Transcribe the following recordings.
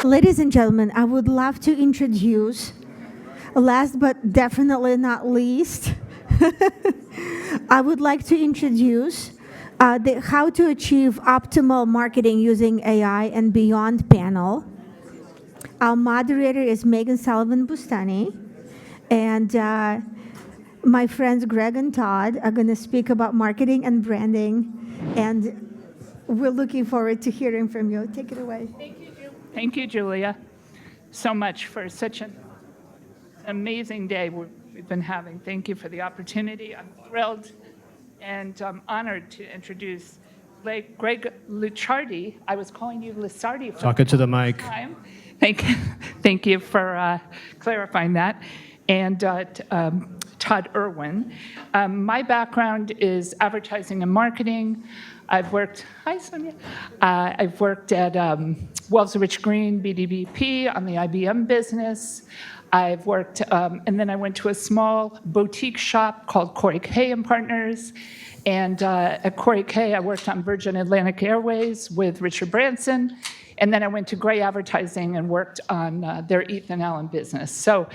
Ladies and gentlemen, I would love to introduce, last but definitely not least, I would like to introduce the How to Achieve Optimal Marketing Using AI and Beyond panel. Our moderator is Megan Sullivan-Bustani, and my friends Greg and Todd are going to speak about marketing and branding, and we're looking forward to hearing from you. Take it away. Thank you, Julia, so much for such an amazing day we've been having. Thank you for the opportunity. I'm thrilled and honored to introduce Greg Licciardi. I was calling you Licciardi for Talk it to the mic. time. Thank you for clarifying that. And Todd Irwin. My background is advertising and marketing. I've worked, hi Sonia. I've worked at Wells Rich Green, BDBP, on the IBM business. I've worked, and then I went to a small boutique shop called Corey K and Partners. And at Corey K, I worked on Virgin Atlantic Airways with Richard Branson. And then I went to Gray Advertising and worked on their Ethan Allen business. So,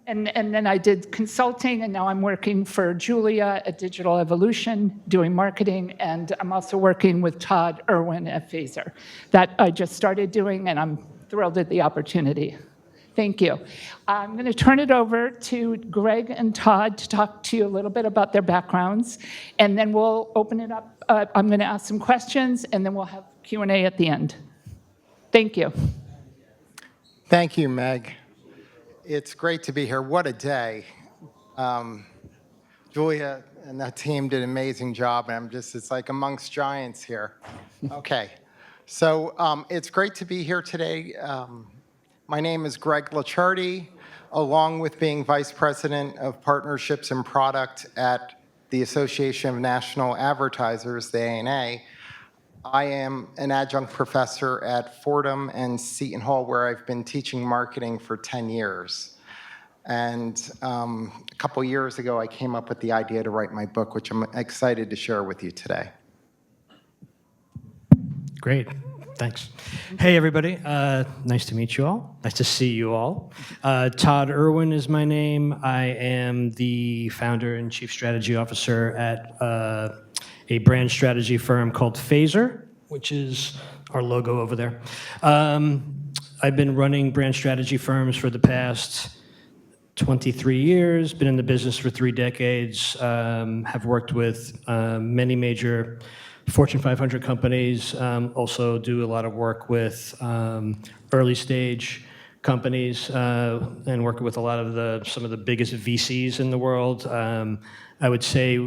and then I did consulting, and now I'm working for Julia at Digital Evolution, doing marketing, and I'm also working with Todd Irwin at Fazer. That I just started doing, and I'm thrilled at the opportunity. Thank you. I'm going to turn it over to Greg and Todd to talk to you a little bit about their backgrounds, and then we'll open it up. I'm going to ask some questions, and then we'll have Q&A at the end. Thank you. Thank you, Meg. It's great to be here. What a day. Julia and that team did an amazing job, and it's like amongst giants here. Okay, so it's great to be here today. My name is Greg Licciardi, along with being Vice President of Partnerships and Product at the Association of National Advertisers, the ANA. I am an adjunct professor at Fordham and Seton Hall, where I've been teaching marketing for 10 years. And a couple years ago, I came up with the idea to write my book, which I'm excited to share with you today. Great. Thanks. Hey, everybody. Nice to meet you all. Nice to see you all. Todd Irwin is my name. I am the founder and chief strategy officer at a brand strategy firm called Fazer, which is our logo over there. I've been running brand strategy firms for the past 23 years, been in the business for 3 decades, have worked with many major Fortune 500 companies, also do a lot of work with early stage companies, and working with a lot of some of the biggest VCs in the world. I would say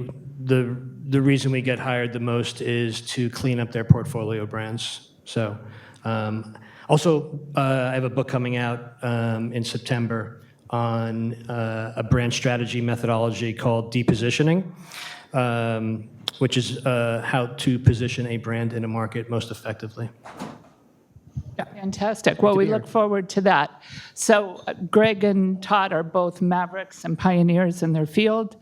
the reason we get hired the most is to clean up their portfolio brands. So, also, I have a book coming out in September on a brand strategy methodology called Depositioning, which is how to position a brand in a market most effectively. Yeah, fantastic. Well, we look forward to that. So Greg and Todd are both mavericks and pioneers in their field,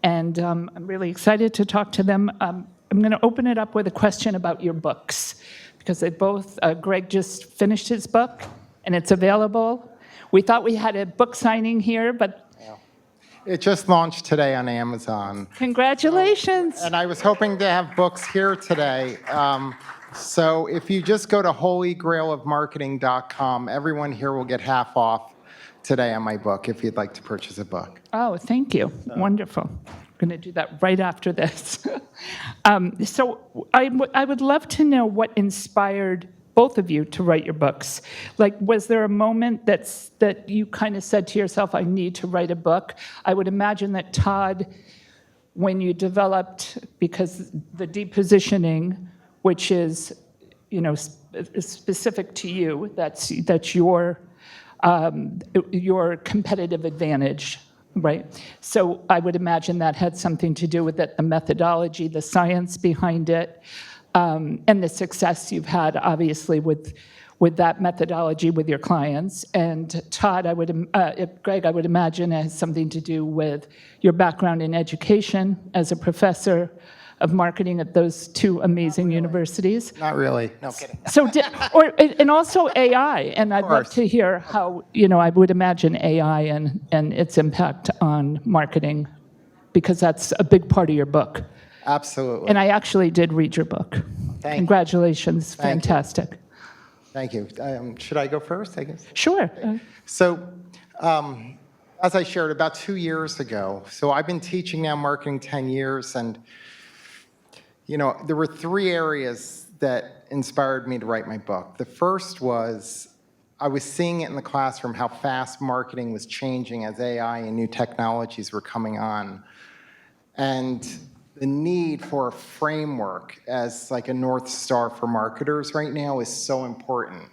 and I'm really excited to talk to them. I'm going to open it up with a question about your books, because they both, Greg just finished his book, and it's available. We thought we had a book signing here, but it just launched today on Amazon. Congratulations. And I was hoping to have books here today. So if you just go to holygrailofmarketing.com, everyone here will get half off today on my book if you'd like to purchase a book. Oh, thank you. Wonderful. I'm going to do that right after this. So I would love to know what inspired both of you to write your books. Like, was there a moment that you kind of said to yourself, I need to write a book? I would imagine that Todd, when you developed, because the depositioning, which is, specific to you, that's your competitive advantage, right? So I would imagine that had something to do with it, the methodology, the science behind it. And the success you've had, obviously, with that methodology with your clients. And Todd, Greg, I would imagine has something to do with your background in education as a professor of Marketing at those two amazing universities. Not really. No kidding. So, and also AI, and I'd love course. to hear how, I would imagine AI and its impact on marketing, because that's a big part of your book. Absolutely. And I actually did read your book. Thank you. Congratulations, Thank you. fantastic. Thank you. Should I go first, I guess? Sure. So, as I shared about 2 years ago, so I've been teaching now marketing 10 years, and there were 3 areas that inspired me to write my book. The first was I was seeing it in the classroom how fast marketing was changing as AI and new technologies were coming on. And the need for a framework as like a North Star for marketers right now is so important.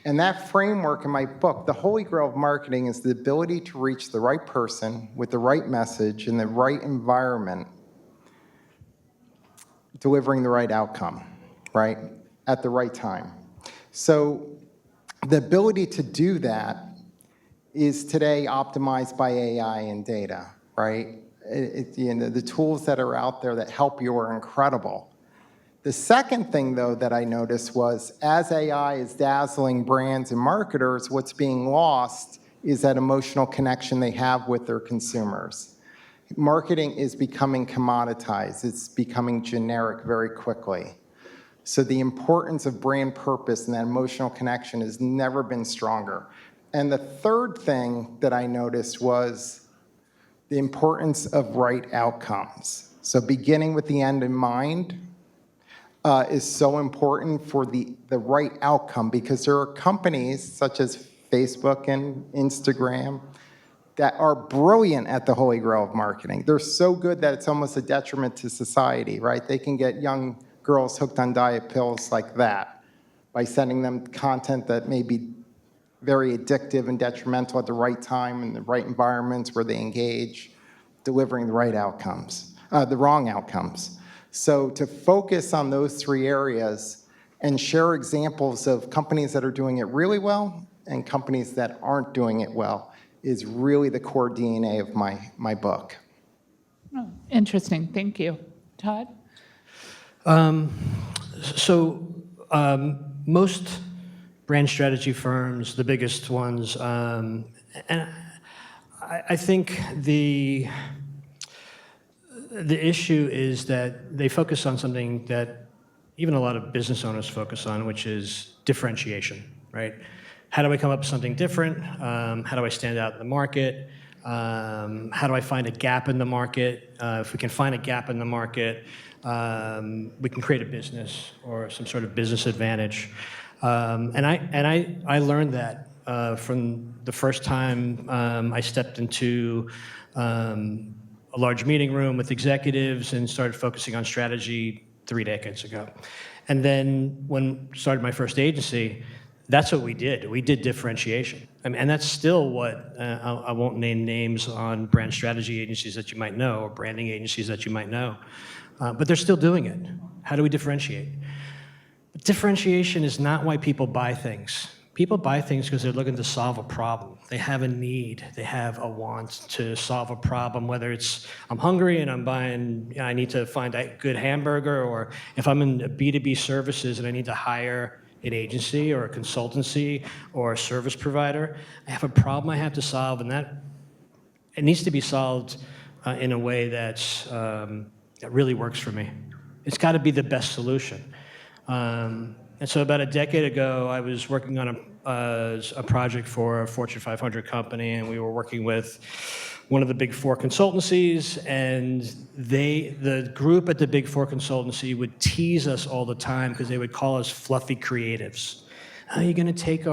And that framework in my book, the Holy Grail of Marketing, is the ability to reach the right person with the right message in the right environment, delivering the right outcome, right, at the right time. So the ability to do that is today optimized by AI and data, right? The tools that are out there that help you are incredible. The second thing, though, that I noticed was as AI is dazzling brands and marketers, what's being lost is that emotional connection they have with their consumers. Marketing is becoming commoditized. It's becoming generic very quickly. So the importance of brand purpose and that emotional connection has never been stronger. And the third thing that I noticed was the importance of right outcomes. So beginning with the end in mind is so important for the right outcome, because there are companies such as Facebook and Instagram that are brilliant at the Holy Grail of Marketing. They're so good that it's almost a detriment to society, right? They can get young girls hooked on diet pills like that by sending them content that may be very addictive and detrimental at the right time in the right environments where they engage, delivering the right outcomes, the wrong outcomes. So to focus on those 3 areas and share examples of companies that are doing it really well and companies that aren't doing it well is really the core DNA of my book. Oh, interesting. Thank you. Todd? Most brand strategy firms, the biggest ones, and I think the issue is that they focus on something that even a lot of business owners focus on, which is differentiation, right? How do I come up with something different? How do I stand out in the market? How do I find a gap in the market? If we can find a gap in the market, we can create a business or some sort of business advantage. And I learned that from the first time I stepped into a large meeting room with executives and started focusing on strategy 3 decades ago. And then when I started my first agency, that's what we did. We did differentiation. I mean, and that's still what, I won't name names on brand strategy agencies that you might know or branding agencies that you might know, but they're still doing it. How do we differentiate? But differentiation is not why people buy things. People buy things because they're looking to solve a problem. They have a need. They have a want to solve a problem, whether it's I'm hungry and I'm buying, I need to find a good hamburger, or if I'm in B2B services and I need to hire an agency or a consultancy or a service provider, I have a problem I have to solve, and that it needs to be solved in a way that's, that really works for me. It's got to be the best solution. And so about a decade ago, I was working on a project for a Fortune 500 company, and we were working with one of the Big Four consultancies, and the group at the Big Four consultancy would tease us all the time because they would call us fluffy creatives. How are you going to take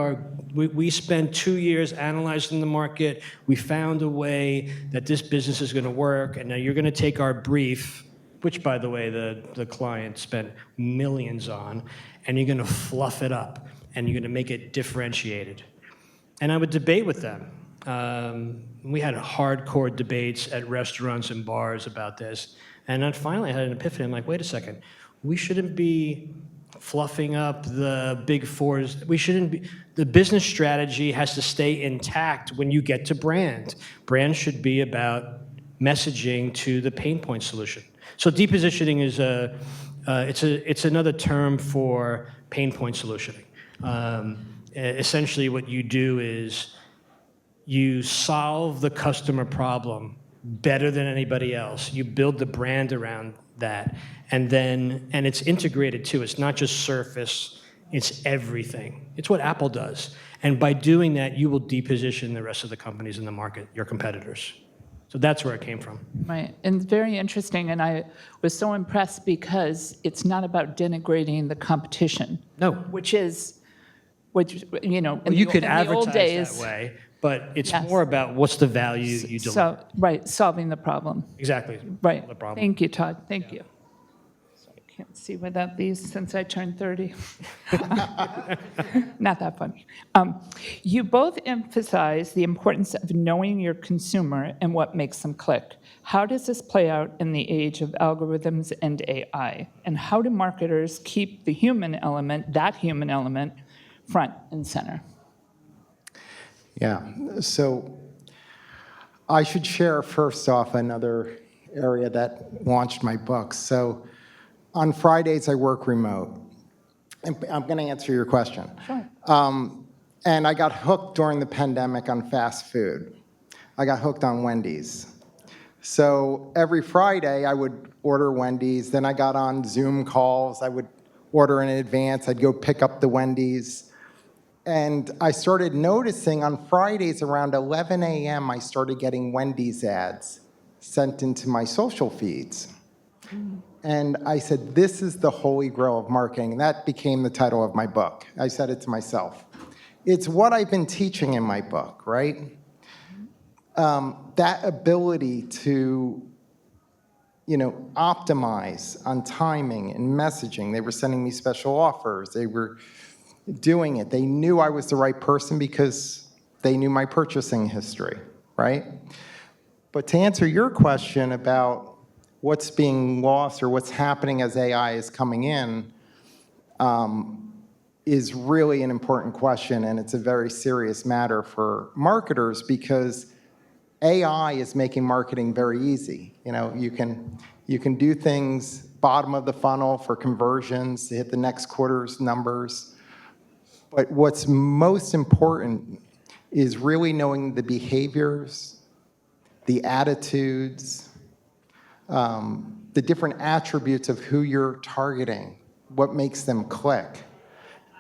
we spent 2 years analyzing the market, we found a way that this business is going to work, and now you're going to take our brief, which, by the way, the client spent millions on, and you're going to fluff it up, and you're going to make it differentiated. And I would debate with them. We had hardcore debates at restaurants and bars about this. And then finally I had an epiphany. I'm like, wait a second. We shouldn't be fluffing up the Big Fours. We shouldn't be. The business strategy has to stay intact when you get to brand. Brand should be about messaging to the pain point solution. So depositioning is it's another term for pain point solutioning. Essentially, what you do is you solve the customer problem better than anybody else. You build the brand around that, and it's integrated too. It's not just surface, it's everything. It's what Apple does. And by doing that, you will deposition the rest of the companies in the market, your competitors. So that's where it came from. Right, and it's very interesting, and I was so impressed because it's not about denigrating the competition. No. Which, you know, Well, you could in the old advertise days, that way, but it's Yes. more about what's the value you deliver. So, right, solving the problem. Exactly. Right. The problem. Thank you, Todd. Thank you. So I can't see where that leaves since I turned 30. Not that funny. You both emphasize the importance of knowing your consumer and what makes them click. How does this play out in the age of algorithms and AI? And how do marketers keep the human element, front and center? Yeah, so I should share first off another area that launched my book. So on Fridays, I work remote. And I'm going to answer your question. Sure. And I got hooked during the pandemic on fast food. I got hooked on Wendy's. So every Friday, I would order Wendy's. Then I got on Zoom calls. I would order in advance. I'd go pick up the Wendy's. And I started noticing on Fridays around 11 a.m., I started getting Wendy's ads sent into my social feeds. And I said, this is the Holy Grail of Marketing. And that became the title of my book. I said it to myself. It's what I've been teaching in my book, right? That ability to, optimize on timing and messaging. They were sending me special offers. They were doing it. They knew I was the right person because they knew my purchasing history, right? But to answer your question about what's being lost or what's happening as AI is coming in, is really an important question, and it's a very serious matter for marketers because AI is making marketing very easy. You can do things bottom of the funnel for conversions to hit the next quarter's numbers. But what's most important is really knowing the behaviors, the attitudes, the different attributes of who you're targeting, what makes them click.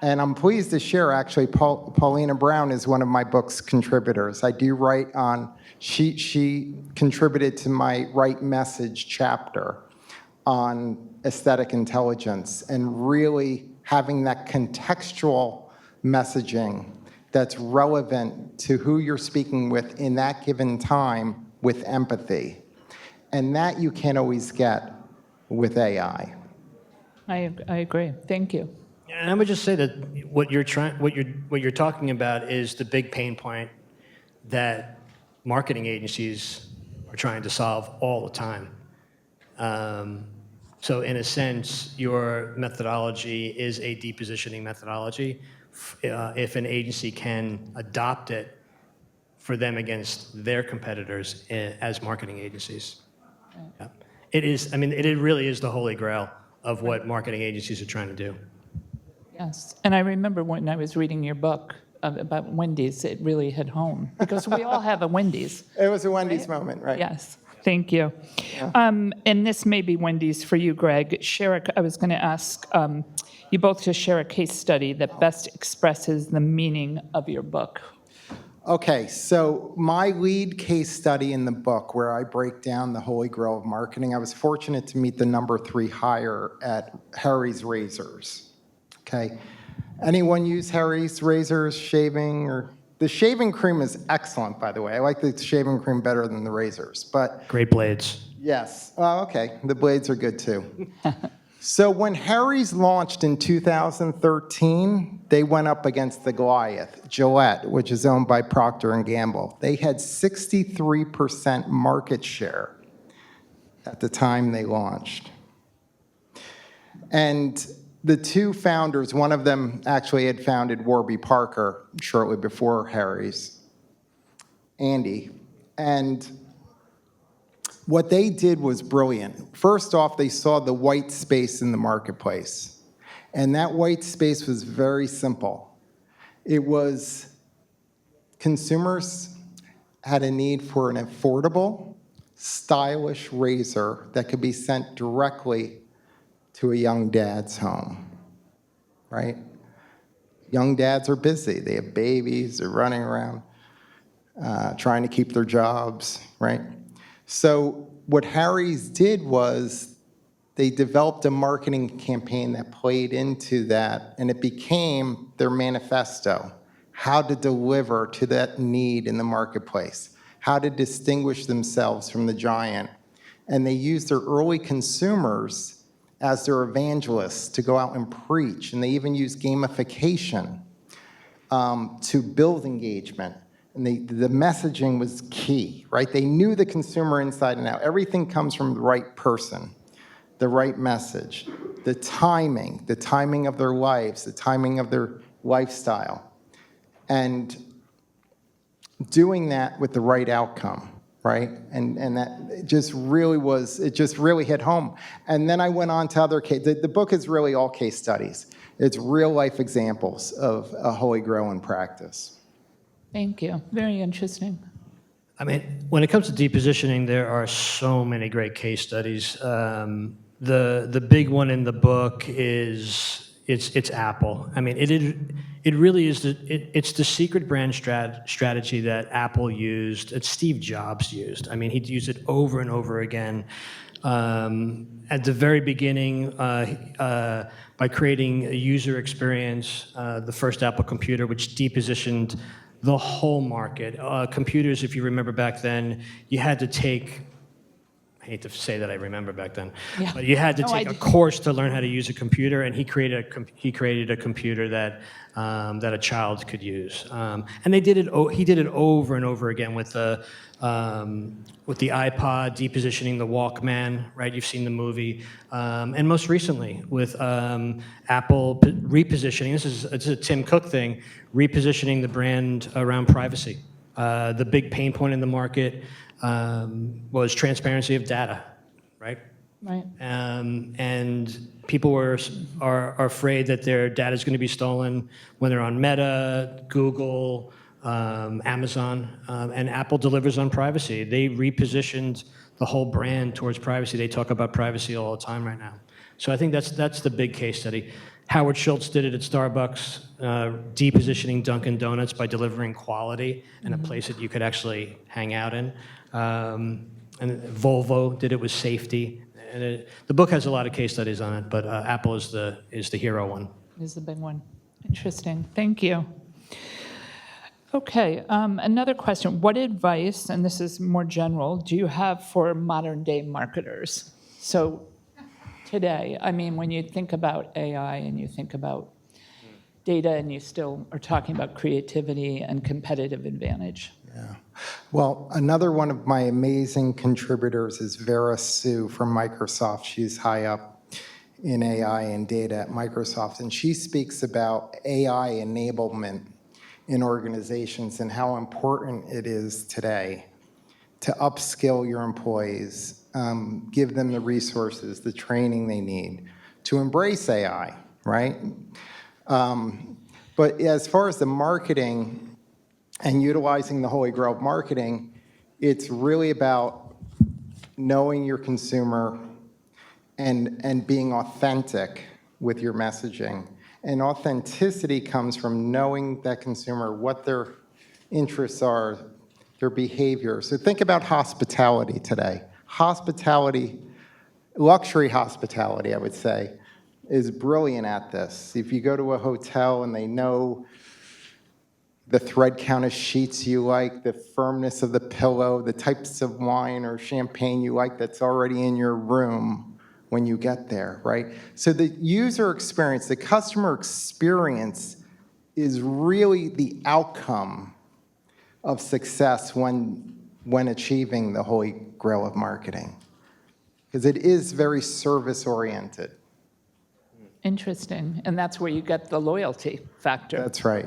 And I'm pleased to share, actually, Paulina Brown is one of my book's contributors. I do write on, she contributed to my Right Message chapter on aesthetic intelligence and really having that contextual messaging that's relevant to who you're speaking with in that given time with empathy. And that you can't always get with AI. I agree. Thank you. And I would just say that what you're talking about is the big pain point that marketing agencies are trying to solve all the time. So in a sense, your methodology is a depositioning methodology. If an agency can adopt it for them against their competitors as marketing agencies. Yeah. It really is the holy grail of what marketing agencies are trying to do. Yes, and I remember when I was reading your book about Wendy's, it really hit home because we all have a Wendy's. It was a Wendy's moment, right? Yes, thank you. Yeah. And this may be Wendy's for you, Greg. I was going to ask you both to share a case study that best expresses the meaning of your book. Okay, so my lead case study in the book where I break down the Holy Grail of Marketing, I was fortunate to meet the number 3 hire at Harry's Razors. Okay, anyone use Harry's razors, shaving, or the shaving cream is excellent, by the way. I like the shaving cream better than the razors, but Great blades. yes. Oh, okay, the blades are good too. So when Harry's launched in 2013, they went up against the Goliath, Gillette, which is owned by Procter & Gamble. They had 63% market share at the time they launched. And the two founders, one of them actually had founded Warby Parker shortly before Harry's, Andy. And What they did was brilliant. First off, they saw the white space in the marketplace. And that white space was very simple. It was consumers had a need for an affordable, stylish razor that could be sent directly to a young dad's home, right? Young dads are busy. They have babies. They're running around trying to keep their jobs, right? So what Harry's did was they developed a marketing campaign that played into that, and it became their manifesto, how to deliver to that need in the marketplace, how to distinguish themselves from the giant. And they used their early consumers as their evangelists to go out and preach, and they even used gamification to build engagement. And the messaging was key, right? They knew the consumer inside and out. Everything comes from the right person, the right message, the timing of their lives, the timing of their lifestyle, and doing that with the right outcome, right? And that it just really hit home. And then I went on to other cases. The book is really all case studies. It's real life examples of a Holy Grail in practice. Thank you. Very interesting. I mean, when it comes to depositioning, there are so many great case studies. The big one in the book is it's Apple. I mean, it really is it's the secret brand strategy that Apple used, that Steve Jobs used. I mean, he'd use it over and over again. At the very beginning, by creating a user experience, the first Apple computer, which depositioned the whole market. Computers, if you remember back then, you had to take, I hate to say that I remember back then, Yeah. but you had to No, take I a do. course to learn how to use a computer, and he created a computer that a child could use. And he did it over and over again with the iPod, depositioning the Walkman, right? You've seen the movie. And most recently with Apple repositioning, it's a Tim Cook thing, repositioning the brand around privacy. The big pain point in the market was transparency of data, right? Right. And people are afraid that their data is going to be stolen when they're on Meta, Google, Amazon, and Apple delivers on privacy. They repositioned the whole brand towards privacy. They talk about privacy all the time right now. So I think that's the big case study. Howard Schultz did it at Starbucks, depositioning Dunkin' Donuts by delivering quality in a place that you could actually hang out in. And Volvo did it with safety. And the book has a lot of case studies on it, but Apple is the hero one. Is the big one. Interesting. Thank you. Okay, another question. What advice, and this is more general, do you have for modern day marketers? So today, I mean, when you think about AI and you think about data and you still are talking about creativity and competitive advantage. Yeah. Well, another one of my amazing contributors is Vera Sue from Microsoft. She's high up in AI and data at Microsoft, and she speaks about AI enablement in organizations and how important it is today to upskill your employees, give them the resources, the training they need to embrace AI, right? But as far as the marketing and utilizing the Holy Grail of Marketing, it's really about knowing your consumer and being authentic with your messaging. And authenticity comes from knowing that consumer, what their interests are, their behavior. So think about hospitality today. Hospitality, luxury hospitality, I would say, is brilliant at this. If you go to a hotel and they know the thread count of sheets you like, the firmness of the pillow, the types of wine or champagne you like that's already in your room when you get there, right? So the user experience, the customer experience is really the outcome of success when achieving the Holy Grail of Marketing. Because it is very service-oriented. Interesting. And that's where you get the loyalty factor. That's right.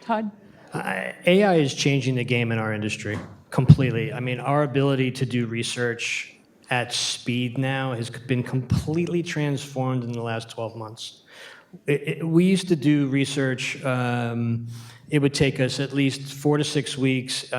Todd? AI is changing the game in our industry. completely. I mean, our ability to do research at speed now has been completely transformed in the last 12 months. We used to do research, it would take us at least 4 to 6 weeks,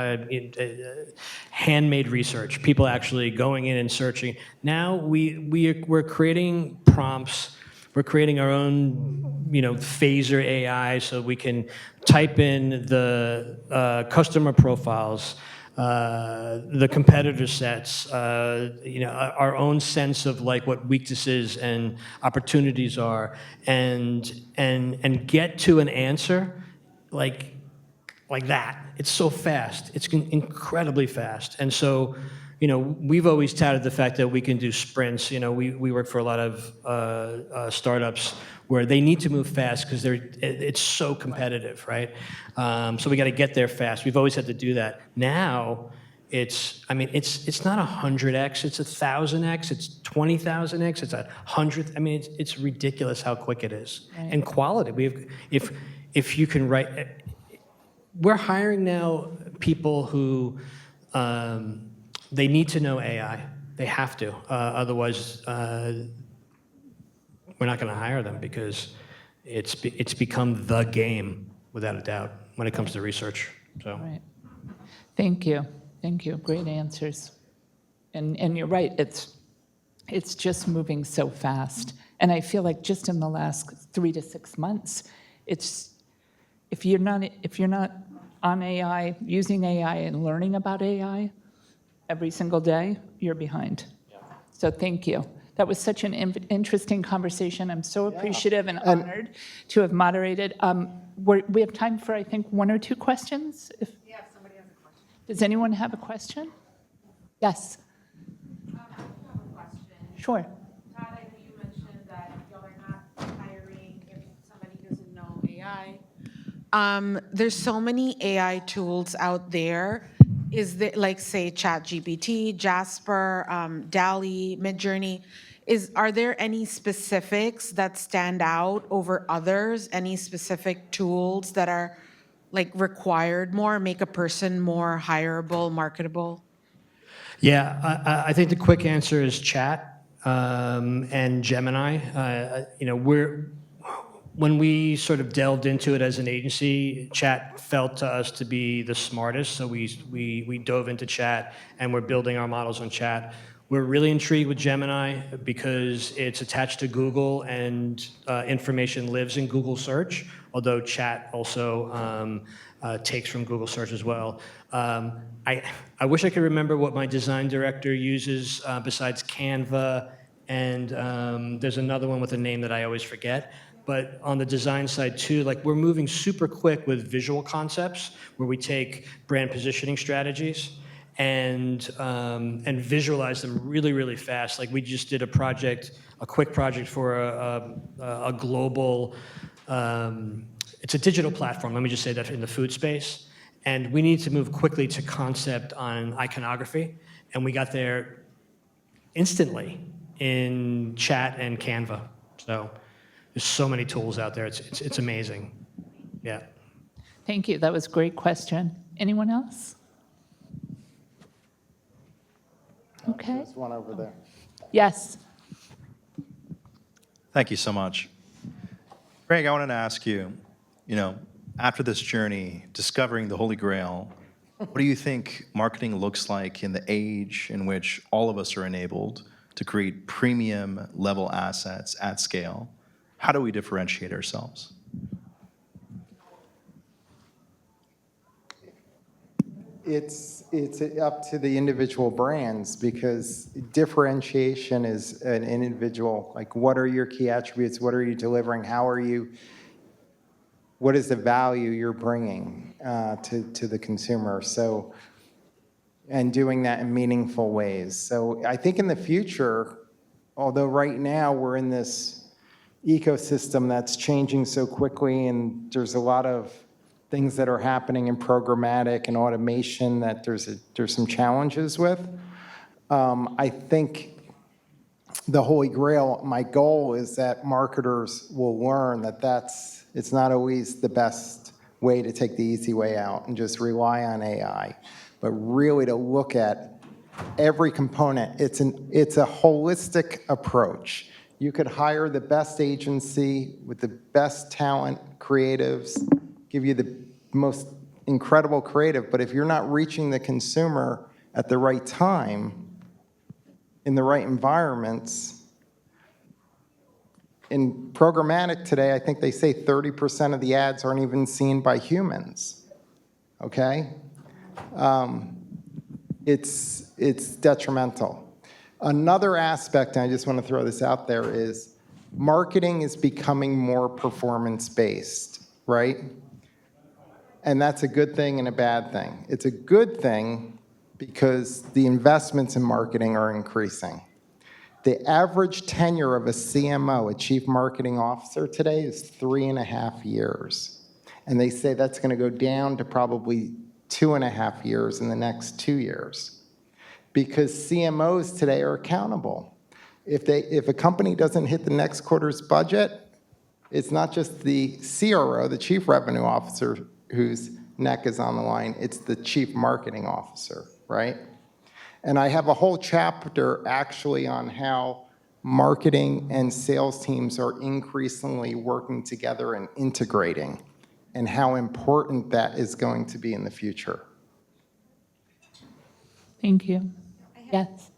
handmade research, people actually going in and searching. Now we're creating prompts, we're creating our own, Fazer AI, so we can type in the customer profiles, the competitor sets, our own sense of like what weaknesses and opportunities are, and get to an answer like that. It's so fast. It's incredibly fast. And so, we've always touted the fact that we can do sprints. We work for a lot of startups where they need to move fast because it's so competitive, right? So we got to get there fast. We've always had to do that. Now, it's not 100x, it's 1,000x, it's 20,000x, it's 100. It's ridiculous how quick it is. Right. And quality. If you can write. We're hiring now people who they need to know AI. They have to. Otherwise, we're not going to hire them because it's become the game, without a doubt, when it comes to research. So. Right. Thank you. Great answers. And you're right. It's just moving so fast. And I feel like just in the last 3 to 6 months, if you're not on AI, using AI and learning about AI every single day, you're behind. Yeah. So thank you. That was such an interesting conversation. I'm so appreciative and honored to have moderated. We have time for, I think, 1 or 2 questions. If somebody has a question. Does anyone have a question? Yes. I have a question. Sure. Todd, I know you mentioned that y'all are not hiring if somebody doesn't know AI. There's so many AI tools out there. Is there, like, say, ChatGPT, Jasper, DALL-E, Midjourney? Are there any specifics that stand out over others? Any specific tools that are like required more, make a person more hireable, marketable? Yeah, I think the quick answer is chat and Gemini. When we sort of delved into it as an agency, chat felt to us to be the smartest, so we dove into chat, and we're building our models on chat. We're really intrigued with Gemini because it's attached to Google, and information lives in Google search, although chat also takes from Google search as well. I wish I could remember what my design director uses besides Canva, and there's another one with a name that I always forget. But on the design side too, like, we're moving super quick with visual concepts, where we take brand positioning strategies and visualize them really, really fast. Like, we just did a quick project for a global, it's a digital platform, let me just say that, in the food space. And we need to move quickly to concept on iconography. And we got there instantly in chat and Canva. So there's so many tools out there. It's amazing. Yeah. Thank you. That was a great question. Anyone else? Okay. There's one over there. Yes. Thank you so much. Greg, I wanted to ask you, after this journey, discovering the Holy Grail, what do you think marketing looks like in the age in which all of us are enabled to create premium level assets at scale? How do we differentiate ourselves? It's up to the individual brands, because differentiation is an individual. Like, what are your key attributes? What are you delivering? What is the value you're bringing to the consumer? So, and doing that in meaningful ways. So I think in the future, although right now we're in this ecosystem that's changing so quickly, and there's a lot of things that are happening in programmatic and automation that there's some challenges with. I think the Holy Grail, my goal is that marketers will learn that it's not always the best way to take the easy way out and just rely on AI. but really to look at every component. It's a holistic approach. You could hire the best agency with the best talent, creatives, give you the most incredible creative, but if you're not reaching the consumer at the right time, in the right environments, in programmatic today, I think they say 30% of the ads aren't even seen by humans, okay? It's detrimental. Another aspect, and I just want to throw this out there, is marketing is becoming more performance-based, right? And that's a good thing and a bad thing. It's a good thing because the investments in marketing are increasing. The average tenure of a CMO, a Chief Marketing Officer today, is 3.5 years. And they say that's going to go down to probably 2.5 years in the next 2 years. Because CMOs today are accountable. If a company doesn't hit the next quarter's budget, it's not just the CRO, the Chief Revenue Officer, whose neck is on the line, it's the Chief Marketing Officer, right? And I have a whole chapter actually on how marketing and sales teams are increasingly working together and integrating, and how important that is going to be in the future. Thank you. Yes.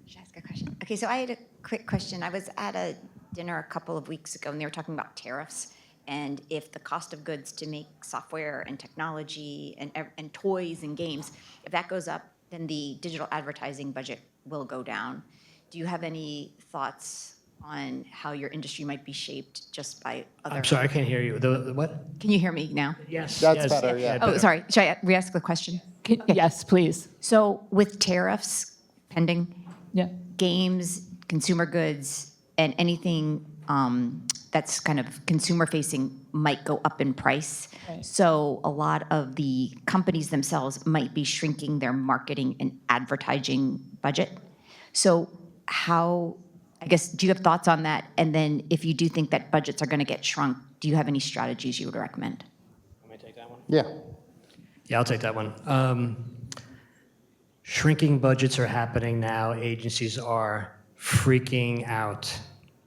Should I ask a question? Okay, so I had a quick question. I was at a dinner a couple of weeks ago, and they were talking about tariffs, and if the cost of goods to make software and technology and toys and games, if that goes up, then the digital advertising budget will go down. Do you have any thoughts on how your industry might be shaped just by other? I'm sorry, I can't hear you. The what? Can you hear me now? Yes. That's yes, better, yeah. Oh, sorry. Should I re-ask the question? Yes, please. So with tariffs pending, Yeah. games, consumer goods, and anything that's kind of consumer-facing might go up in price. Right. So a lot of the companies themselves might be shrinking their marketing and advertising budget. So how, I guess, do you have thoughts on that? And then if you do think that budgets are going to get shrunk, do you have any strategies you would recommend? Let me take that one. Yeah. Yeah, I'll take that one. Shrinking budgets are happening now. Agencies are freaking out.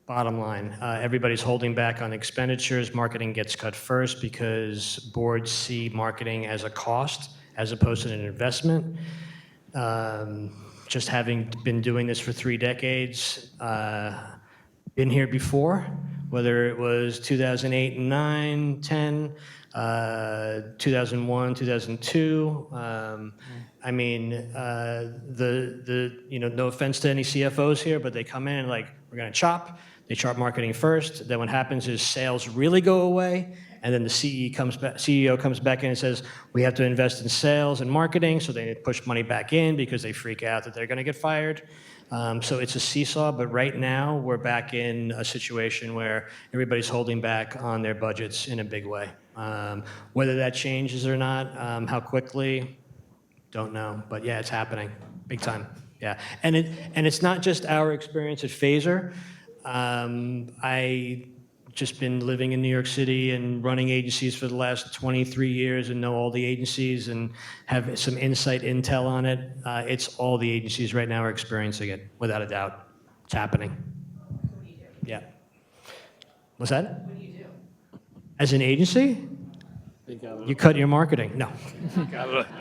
Bottom line, everybody's holding back on expenditures. Marketing gets cut first because boards see marketing as a cost as opposed to an investment. Just having been doing this for 3 decades, been here before, whether it was 2008 and 9, 10, 2001, 2002. I mean, no offense to any CFOs here, but they come in and like, we're going to chop. They chart marketing first. Then what happens is sales really go away, and then the CEO comes back in and says, we have to invest in sales and marketing, so they push money back in because they freak out that they're going to get fired. So it's a seesaw, but right now we're back in a situation where everybody's holding back on their budgets in a big way. Whether that changes or not, how quickly, don't know. But yeah, it's happening big time. Yeah, and it's not just our experience at Fazer. I just been living in New York City and running agencies for the last 23 years and know all the agencies and have some intel on it. It's all the agencies right now are experiencing it, without a doubt. It's happening. What do you do? Yeah. What's that? What do you do? As an agency, you cut your marketing. No.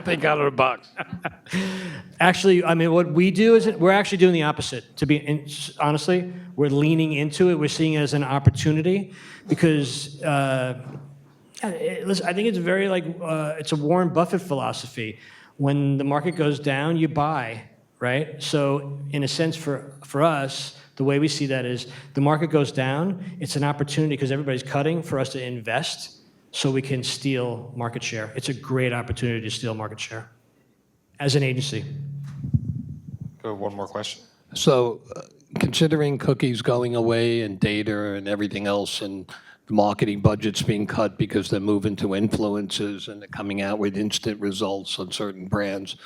Think out of the box. Actually, I mean, what we do is we're actually doing the opposite. Honestly, we're leaning into it. We're seeing it as an opportunity because listen, I think it's very it's a Warren Buffett philosophy. When the market goes down, you buy, right? So in a sense, for us, the way we see that is the market goes down, it's an opportunity because everybody's cutting for us to invest so we can steal market share. It's a great opportunity to steal market share as an agency. Go one more question. So, considering cookies going away and data and everything else, and the marketing budgets being cut because they're moving to influencers and they're coming out with instant results on certain brands,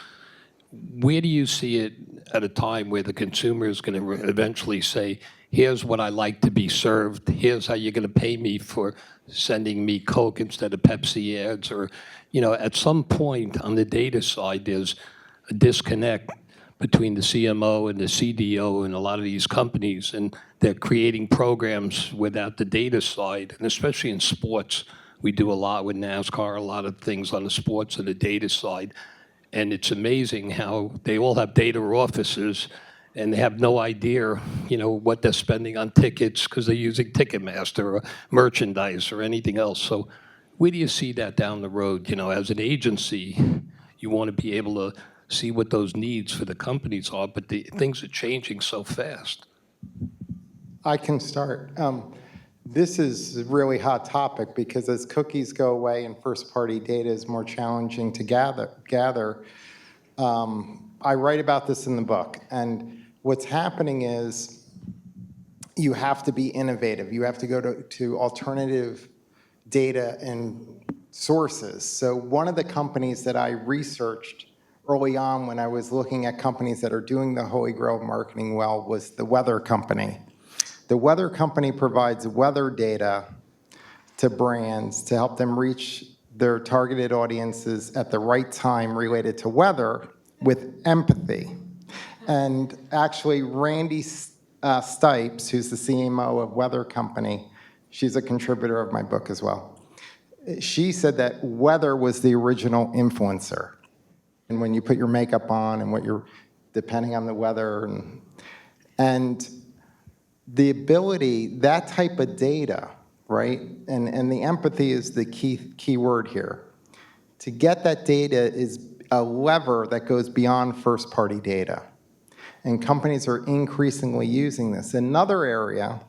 where do you see it at a time where the consumer is going to eventually say, here's what I like to be served, here's how you're going to pay me for sending me Coke instead of Pepsi ads? Or, at some point on the data side, there's a disconnect between the CMO and the CDO and a lot of these companies, and they're creating programs without the data side. And especially in sports, we do a lot with NASCAR, a lot of things on the sports and the data side. And it's amazing how they all have data offices and they have no idea, what they're spending on tickets because they're using Ticketmaster or merchandise or anything else. So where do you see that down the road? As an agency, you want to be able to see what those needs for the companies are, but things are changing so fast. I can start. This is a really hot topic because as cookies go away and first-party data is more challenging to gather, I write about this in the book. And what's happening is you have to be innovative. You have to go to alternative data and sources. So one of the companies that I researched early on when I was looking at companies that are doing the Holy Grail of Marketing well was the weather company. The weather company provides weather data to brands to help them reach their targeted audiences at the right time related to weather with empathy. And actually, Randy Stipes, who's the CMO of Weather Company, she's a contributor of my book as well. She said that weather was the original influencer. And when you put your makeup on and what you're, depending on the weather, and the ability, that type of data, right? And the empathy is the key word here. To get that data is a lever that goes beyond first-party data. And companies are increasingly using this. Another area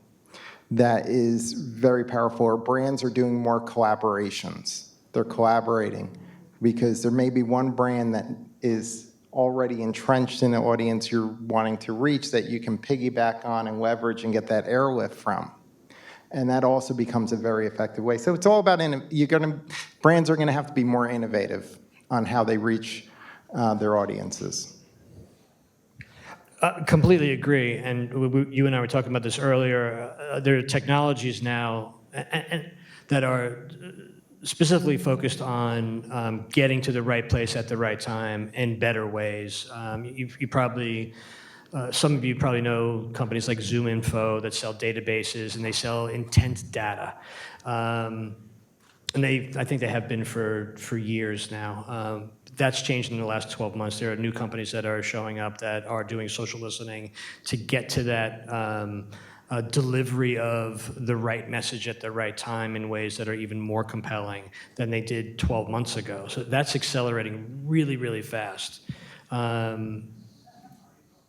that is very powerful are brands are doing more collaborations. They're collaborating because there may be one brand that is already entrenched in the audience you're wanting to reach that you can piggyback on and leverage and get that airlift from. And that also becomes a very effective way. So it's all about, brands are gonna have to be more innovative on how they reach their audiences. Completely agree. And you and I were talking about this earlier. There are technologies now that are specifically focused on getting to the right place at the right time in better ways. You probably, some of you probably know companies like ZoomInfo that sell databases and they sell intent data. And I think they have been for years now. That's changed in the last 12 months. There are new companies that are showing up that are doing social listening to get to that delivery of the right message at the right time in ways that are even more compelling than they did 12 months ago. So that's accelerating really, really fast.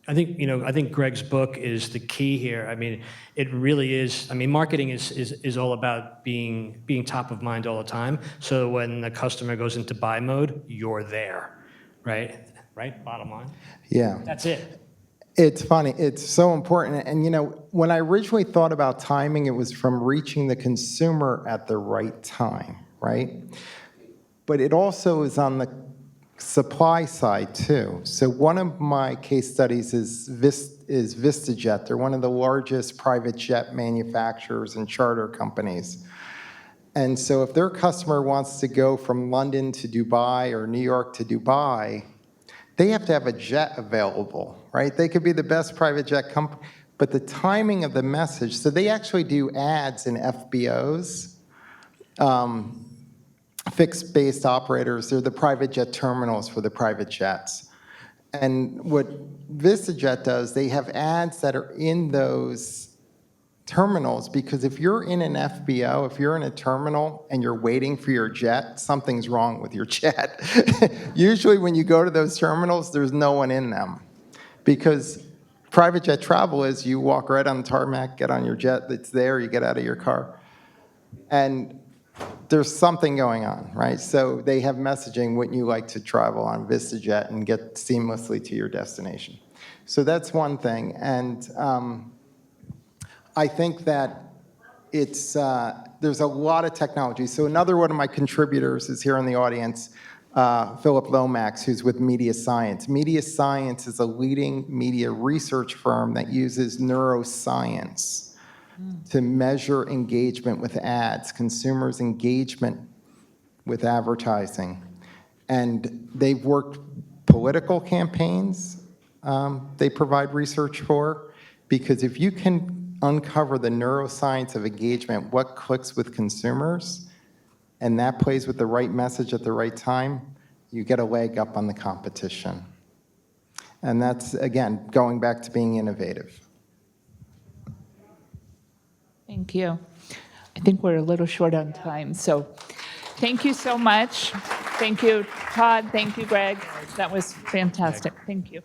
I think Greg's book is the key here. I mean, it really is. I mean, marketing is all about being top of mind all the time. So when the customer goes into buy mode, you're there, right? Right? Bottom line. Yeah. That's it. It's funny. It's so important. And when I originally thought about timing, it was from reaching the consumer at the right time, right? But it also is on the supply side too. So one of my case studies is VistaJet. They're one of the largest private jet manufacturers and charter companies. And so if their customer wants to go from London to Dubai or New York to Dubai, they have to have a jet available, right? They could be the best private jet company, but the timing of the message, so they actually do ads in FBOs, fixed-based operators. They're the private jet terminals for the private jets. And what VistaJet does, they have ads that are in those terminals, because if you're in an FBO, if you're in a terminal and you're waiting for your jet, something's wrong with your jet. Usually when you go to those terminals, there's no one in them. Because private jet travel is you walk right on the tarmac, get on your jet that's there, you get out of your car. And there's something going on, right? So they have messaging, wouldn't you like to travel on VistaJet and get seamlessly to your destination? So that's one thing. And I think that there's a lot of technology. So another one of my contributors is here in the audience. Philip Lomax, who's with Media Science. Media Science is a leading media research firm that uses neuroscience to measure engagement with ads, consumers' engagement with advertising. And they've worked political campaigns, they provide research for, because if you can uncover the neuroscience of engagement, what clicks with consumers, and that plays with the right message at the right time, you get a leg up on the competition. And that's, again, going back to being innovative. Thank you. I think we're a little short on time, so thank you so much. Thank you, Todd. Thank you, Greg. That was fantastic. Thank you.